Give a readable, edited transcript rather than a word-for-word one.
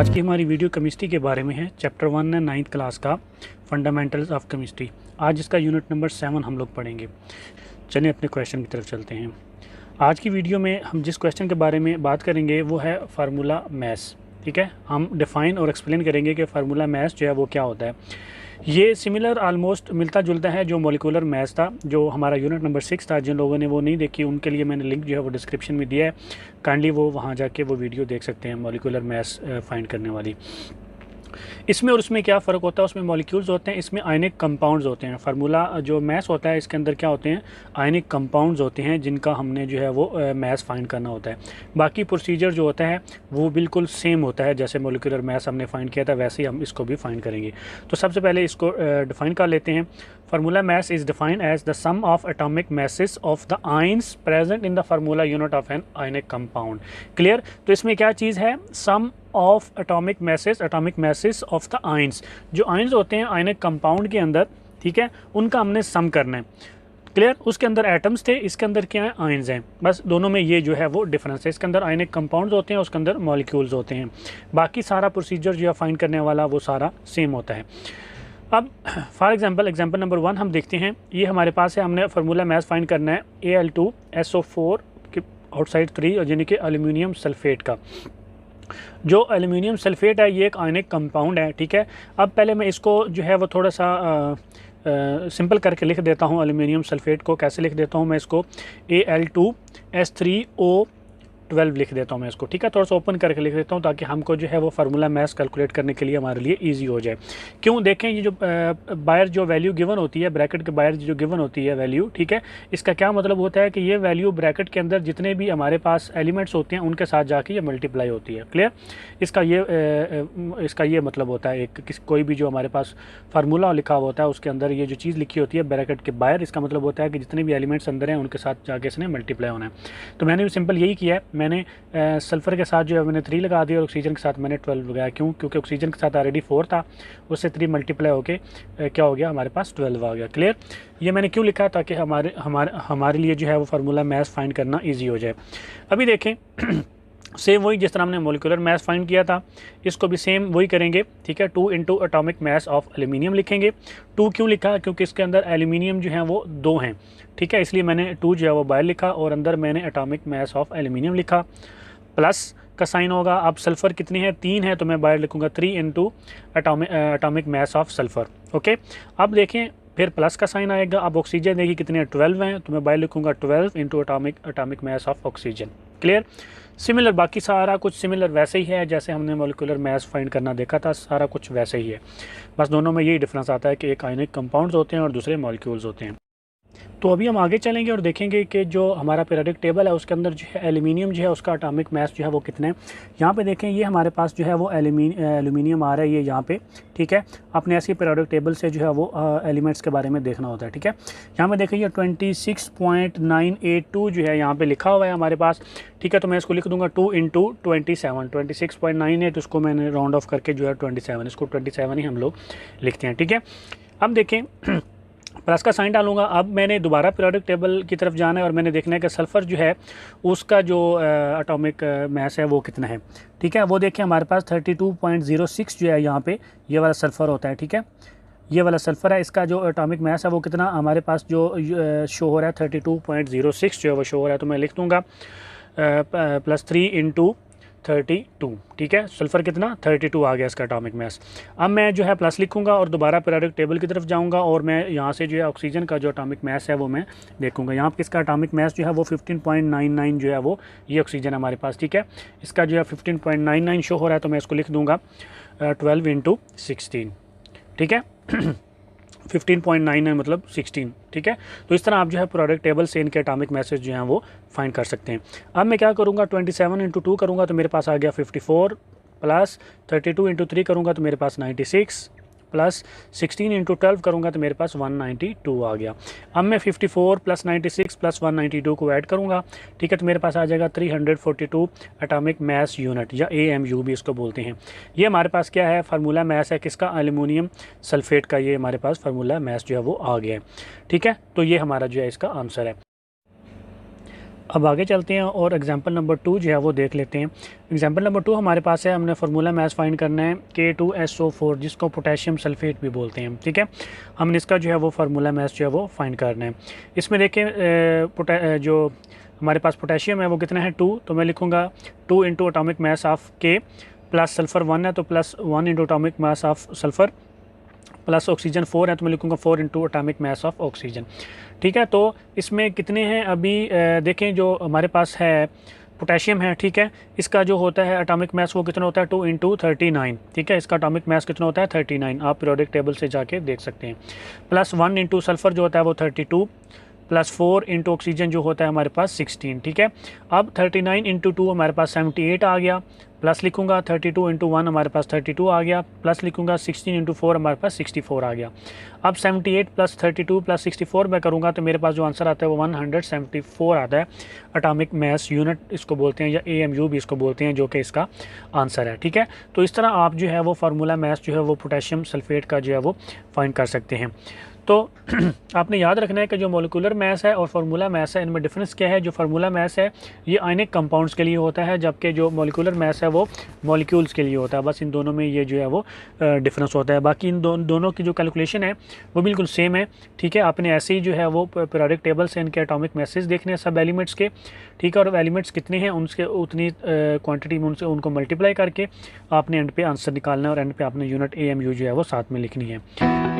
आज की हमारी वीडियो केमिस्ट्री के बारे में है। चैप्टर 1 है 9th क्लास का फंडामेंटल्स ऑफ केमिस्ट्री। आज इसका यूनिट नंबर 7 हम लोग पढ़ेंगे। चलिए अपने क्वेश्चन की तरफ चलते हैं। आज की वीडियो में हम जिस क्वेश्चन के बारे में बात करेंगे वो है फार्मूला मैस। ठीक है, हम डिफ़ाइन और एक्सप्लेन करेंगे कि फार्मूला मैस जो है वो क्या होता है। ये सिमिलर आलमोस्ट मिलता जुलता है जो मॉलिक्यूलर मैस था, जो हमारा यूनिट नंबर 6 था। जिन लोगों ने वो नहीं देखी उनके लिए मैंने लिंक जो है वो डिस्क्रिप्शन में दिया है, काइंडली वो वहाँ जाके वो वीडियो देख सकते हैं, मॉलिक्यूलर मैस फाइंड करने वाली। इसमें और उसमें क्या फ़र्क होता है, उसमें मॉलिक्यूल्स होते हैं, इसमें आयनिक कंपाउंड्स होते हैं। फार्मूला जो मैस होता है इसके अंदर क्या होते हैं, आयनिक कंपाउंड्स होते हैं जिनका हमने जो है वो मैस फाइंड करना होता है। बाकी प्रोसीजर जो होता है वो बिल्कुल सेम होता है, जैसे मॉलिक्यूलर मैस हमने फाइंड किया था वैसे ही हम इसको भी फाइंड करेंगे। तो सबसे पहले इसको डिफ़ाइन कर लेते हैं। Formula mass is defined as the sum of atomic masses of the ions present in the formula unit of an ionic compound. Clear? तो इसमें क्या चीज़ है, sum of atomic masses of the ions. जो ions होते हैं ionic compound के अंदर, ठीक है, उनका हमने सम करना है। क्लियर? उसके अंदर एटम्स थे, इसके अंदर क्या है, आयंस हैं। बस दोनों में ये जो है वो डिफरेंस है। इसके अंदर आयनिक कंपाउंड्स होते हैं, उसके अंदर मॉलिक्यूल्स होते हैं। बाकी सारा प्रोसीजर जो है फाइंड करने वाला वो सारा सेम होता है। अब फॉर एग्जांपल नंबर 1 हम देखते हैं। ये हमारे पास है, हमने फार्मूला मैस फाइंड करना है Al2SO4 के आउटसाइड 3 यानी कि एल्यूमिनियम सल्फेट का। जो एल्यूमिनियम सल्फेट है ये एक आयनिक कंपाउंड है। ठीक है, अब पहले मैं इसको जो है वो थोड़ा सा सिंपल करके लिख देता हूँ। एल्यूमिनियम सल्फेट को कैसे लिख देता हूँ मैं इसको, Al2S3O12 लिख देता हूँ मैं इसको। ठीक है, थोड़ा सा ओपन करके लिख देता हूँ ताकि हमको जो है वो फार्मूला मैस कैलकुलेट करने के लिए हमारे लिए इजी हो जाए। क्यों, देखें ये जो बाहर जो वैल्यू गिवन होती है, ब्रैकेट के बाहर जो गिवन होती है वैल्यू, ठीक है, इसका क्या मतलब होता है कि ये वैल्यू ब्रैकेट के अंदर जितने भी हमारे पास एलिमेंट्स होते हैं उनके साथ जाके ये मल्टीप्लाई होती है। क्लियर? इसका ये मतलब होता है एक कोई भी जो हमारे पास फार्मूला लिखा हुआ होता है उसके अंदर ये जो चीज़ लिखी होती है ब्रैकेट के बाहर, इसका मतलब होता है कि जितने भी एलिमेंट्स अंदर हैं उनके साथ जाके इसने मल्टीप्लाई होना है। तो मैंने भी सिंपल यही किया है। मैंने सल्फ़र के साथ जो है मैंने 3 लगा दिया और ऑक्सीजन के साथ मैंने 12 लगाया। क्यों? क्योंकि ऑक्सीजन के साथ ऑलरेडी 4 था, उससे 3 मल्टीप्लाई होके क्या हो गया, हमारे पास 12 आ गया। क्लियर? ये मैंने क्यों लिखा, ताकि हमारे लिए जो है वो फार्मूला मैस फाइंड करना ईजी हो जाए। अभी देखें सेम वही जिस तरह हमने मॉलिक्यूलर मैस फाइंड किया था, इसको भी सेम वही करेंगे। ठीक है, 2 into atomic mass of aluminium लिखेंगे। 2 क्यों लिखा, क्योंकि इसके अंदर एल्यूमिनियम जो है वो 2 हैं। ठीक है, इसलिए मैंने 2 जो है वो बाहर लिखा और अंदर मैंने एटॉमिक मैस ऑफ एल्यूमिनियम लिखा। प्लस का साइन होगा, अब सल्फ़र कितनी है, 3 है, तो मैं बाहर लिखूँगा 3 into atomic mass of sulphur. Okay, अब देखें फिर प्लस का साइन आएगा। अब ऑक्सीजन देखिए कितने हैं, 12 हैं, तो मैं बाहर लिखूँगा 12 into atomic mass of oxygen. Clear? Similar, बाकी सारा कुछ सिमिलर वैसे ही है जैसे हमने मॉलिक्यूलर मैस फाइंड करना देखा था, सारा कुछ वैसे ही है। बस दोनों में यही डिफरेंस आता है कि एक आयनिक कंपाउंड्स होते हैं और दूसरे मॉलिक्यूल्स होते हैं। तो अभी हम आगे चलेंगे और देखेंगे कि जो हमारा पीरियोडिक टेबल है उसके अंदर जो है एल्यूमिनियम जो है उसका एटॉमिक मैस जो है वो कितने हैं। यहाँ पे देखें ये हमारे पास जो है वो एल्यूमिनियम आ रहा है ये यहाँ पे। ठीक है, अपने ऐसी पीरियोडिक टेबल से जो है वो एलिमेंट्स के बारे में देखना होता है। ठीक है, यहाँ पे देखें ये 26.982 जो है यहाँ पे लिखा हुआ है हमारे पास। ठीक है, तो मैं इसको लिख दूंगा 2 इंटू 27, 26.98 उसको मैंने राउंड ऑफ करके जो है 27, इसको 27 ही हम लोग लिखते हैं। ठीक है, अब देखें प्लस का साइन डालूंगा। अब मैंने दोबारा पीरियोडिक टेबल की तरफ जाना है और मैंने देखना है कि सल्फ़र जो है उसका जो एटॉमिक मैस है वो कितना है। ठीक है, वो देखें हमारे पास 32.06 जो है यहाँ पे ये वाला सल्फ़र होता है। ठीक है, ये वाला सल्फ़र है, इसका जो एटॉमिक मैस है वो कितना हमारे पास जो शो हो रहा है 32.06 जो है वो शो हो रहा है। तो मैं लिख दूँगा +3 इंटू 32। ठीक है, सल्फ़र कितना 32 आ गया इसका एटॉमिक मैस। अब मैं जो है प्लस लिखूंगा और दोबारा पीरियोडिक टेबल की तरफ जाऊंगा और मैं यहाँ से जो है ऑक्सीजन का जो एटॉमिक मैस है वो मैं देखूंगा। यहाँ पे इसका एटॉमिक मैस जो है वो 15.99 जो है वो ये ऑक्सीजन हमारे पास। ठीक है, इसका जो है 15.99 शो हो रहा है, तो मैं इसको लिख दूँगा 12 इंटू 16। ठीक है 15.99 मतलब 16। ठीक है, तो इस तरह आप जो है प्रोडक्ट टेबल से इनके एटॉमिक मैसेज जो हैं वो फाइंड कर सकते हैं। अब मैं क्या करूँगा 27 इंटू 2 करूँगा तो मेरे पास आ गया 54, प्लस 32 इंटू 3 करूँगा तो मेरे पास 96, प्लस 16 इंटू 12 करूँगा तो मेरे पास 192 आ गया। अब मैं 54 प्लस 96 प्लस 192 को ऐड करूँगा। ठीक है, तो मेरे पास आ जाएगा 342 एटॉमिक मैस यूनिट या AMU भी इसको बोलते हैं। ये हमारे पास क्या है, फार्मूला मैस है किसका, एल्यूमिनियम सल्फेट का। ये हमारे पास फार्मूला मैस जो है वो आ गया है। ठीक है, तो ये हमारा जो है इसका आंसर है। अब आगे चलते हैं और एग्जांपल नंबर 2 जो है वो देख लेते हैं। एग्जांपल नंबर 2 हमारे पास है, हमने फार्मूला मैस फाइंड करना है K2SO4 जिसको पोटेशियम सल्फेट भी बोलते हैं, ठीक है। हमने इसका जो है वो फार्मूला मैस जो है वो फाइंड करना है। इसमें देखें जो हमारे पास पोटेशियम है वो कितना है 2, तो मैं लिखूँगा 2 into atomic mass of K plus sulphur 1 है तो plus 1 into atomic mass of sulphur plus oxygen 4 है तो मैं लिखूँगा 4 into atomic mass of oxygen, ठीक है। तो इसमें कितने हैं अभी देखें, जो हमारे पास है पोटेशियम है, ठीक है, इसका जो होता है एटॉमिक मैस वो कितना होता है 2 इंटू 39, ठीक है। इसका एटॉमिक मैस कितना होता है 39, आप पीरियोडिक टेबल से जाके देख सकते हैं। प्लस 1 इंटू सल्फ़र जो होता है वो 32 प्लस 4 इंटू ऑक्सीजन जो होता है हमारे पास 16, ठीक है। अब 39 इंटू 2 हमारे पास 78 आ गया, प्लस लिखूँगा 32 इंटू 1 हमारे पास 32 आ गया, प्लस लिखूँगा 16 इंटू 4 हमारे पास 64 आ गया। अब 78 प्लस 32 प्लस 64 मैं करूँगा तो मेरे पास जो आंसर आता है वो 174 आता है। एटॉमिक मैस यूनिट इसको बोलते हैं या AMU भी इसको बोलते हैं, जो कि इसका आंसर है, ठीक है। तो इस तरह आप जो है वो फार्मूला मैस जो है वो पोटेशियम सल्फेट का जो है वो फाइंड कर सकते हैं। तो आपने याद रखना है कि जो मोलिकुलर मैस है और फार्मूला मैस है इनमें डिफरेंस क्या है। जो फार्मूला मैस है ये आयनिक कंपाउंड्स के लिए होता है, जबकि जो मोलिकुलर मैस है वो मॉलिक्यूल्स के लिए होता है। बस इन दोनों में ये जो है वो डिफरेंस होता है। बाकी इन दोनों की जो कैलकुलेशन है वो बिल्कुल सेम है, ठीक है। आपने ऐसे ही जो है वो पीरियोडिक टेबल से इनके एटॉमिक मैसेज देखने हैं सब एलिमेंट्स के, ठीक है। और एलिमेंट्स कितने हैं उनके उतनी क्वान्टिटी में उनको मल्टीप्लाई करके आपने एंड पे आंसर निकालना है और एंड पे आपने यूनिट AMU जो है वो साथ में लिखनी है।